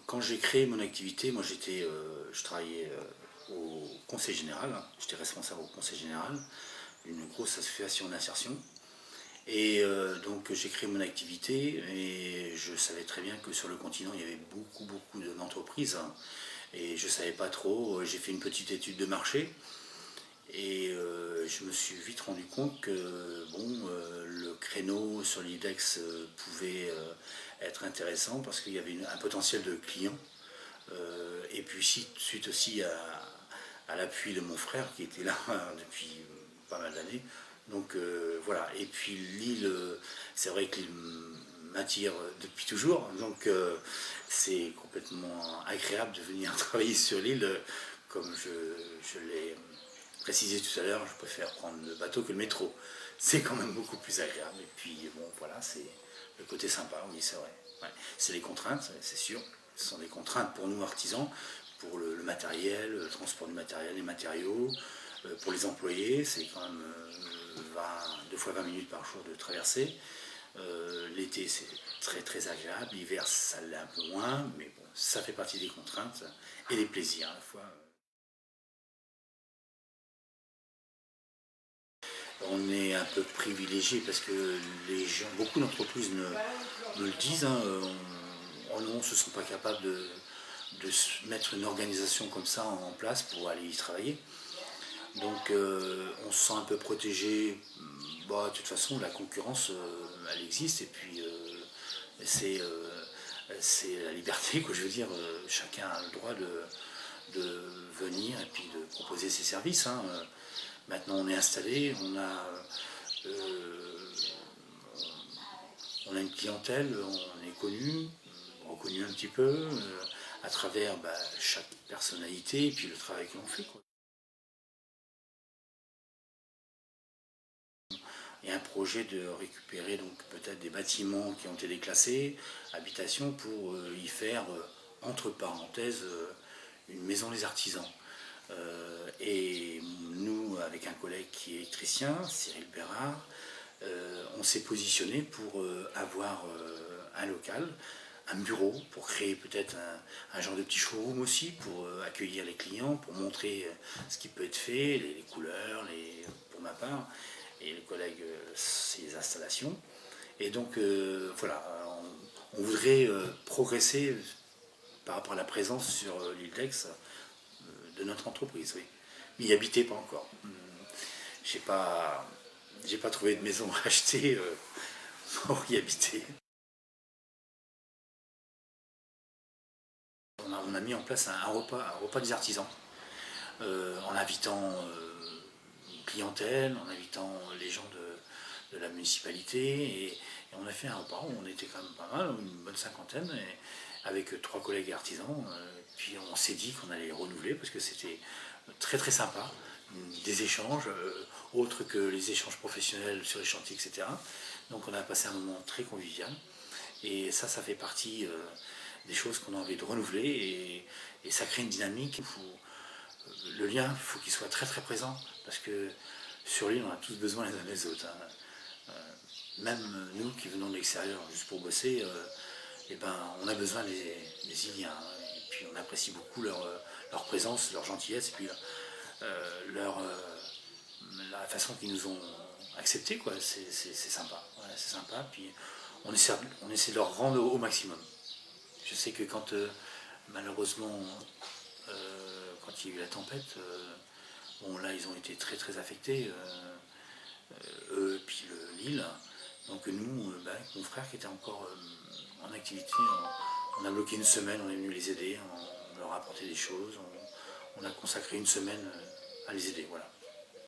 Quand j'ai créé mon activité, moi je travaillais au conseil général, j'étais responsable au conseil général d'une grosse association d'insertion. Et donc j'ai créé mon activité et je savais très bien que sur le continent il y avait beaucoup d'entreprises, hein, et je ne savais pas trop. J'ai fait une petite étude de marché et je me suis vite rendu compte que bon, le créneau sur l'IDEX pouvait être intéressant parce qu'il y avait un potentiel de clients. Et puis suite aussi à l'appui de mon frère qui était là depuis pas mal d'années. Donc voilà, et puis l'île, c'est vrai que l'île m'attire depuis toujours, donc c'est complètement agréable de venir travailler sur l'île. Comme je l'ai précisé tout à l'heure, je préfère prendre le bateau que le métro. C'est quand même beaucoup plus agréable. Et puis bon, voilà, c'est le côté sympa, oui, c'est vrai. Ouais. C'est les contraintes, c'est sûr. Ce sont des contraintes pour nous artisans, pour le matériel, le transport du matériel, les matériaux. Pour les employés, c'est quand même 2 fois 20 minutes par jour de traversée. L'été, c'est très agréable. L'hiver, ça l'est un peu moins, mais bon, ça fait partie des contraintes et des plaisirs à la fois. On est un peu privilégié parce que les gens, beaucoup d'entreprises me le disent, hein, on ne se sent pas capable de se mettre une organisation comme ça en place pour aller y travailler. Donc on se sent un peu protégé. Bah, de toute façon, la concurrence, elle existe, et puis c'est la liberté, quoi, je veux dire. Chacun a le droit de venir et puis de proposer ses services, hein. Maintenant, on est installé, on a une clientèle, on est connu, reconnu un petit peu, à travers chaque personnalité et puis le travail que l'on fait, quoi. Il y a un projet de récupérer donc peut-être des bâtiments qui ont été déclassés, habitations, pour y faire, entre parenthèses, une maison des artisans. Et nous, avec un collègue qui est électricien, Cyril Bérard, on s'est positionné pour avoir un local, un bureau, pour créer peut-être un genre de petit showroom aussi, pour accueillir les clients, pour montrer ce qui peut être fait, les couleurs, pour ma part, et les collègues, ses installations. Et donc voilà, on voudrait progresser par rapport à la présence sur l'île d'Aix de notre entreprise, oui. Mais y habiter pas encore. J'ai pas, j'ai pas trouvé de maison à acheter pour y habiter. On a mis en place un repas des artisans, en invitant une clientèle, en invitant les gens de la municipalité, et on a fait un repas où on était quand même pas mal, une bonne cinquantaine, avec 3 collègues artisans. Puis on s'est dit qu'on allait renouveler parce que c'était très sympa, des échanges autres que les échanges professionnels sur les chantiers, etc. Donc on a passé un moment très convivial, et ça fait partie des choses qu'on a envie de renouveler, et ça crée une dynamique. Le lien, il faut qu'il soit très présent, parce que sur l'île, on a tous besoin les uns des autres, hein. Même nous qui venons de l'extérieur juste pour bosser, eh ben, on a besoin des Iliens, hein. Et puis on apprécie beaucoup leur présence, leur gentillesse, et puis la façon qu'ils nous ont accepté, quoi. C'est sympa. Voilà, c'est sympa. Puis on essaie de leur rendre au maximum. Je sais que quand malheureusement, quand il y a eu la tempête, bon là ils ont été très affectés, eux, puis l'île. Donc nous, avec mon frère qui était encore en activité, on a bloqué une semaine, on est venu les aider, on leur a apporté des choses, on a consacré une semaine à les aider, voilà.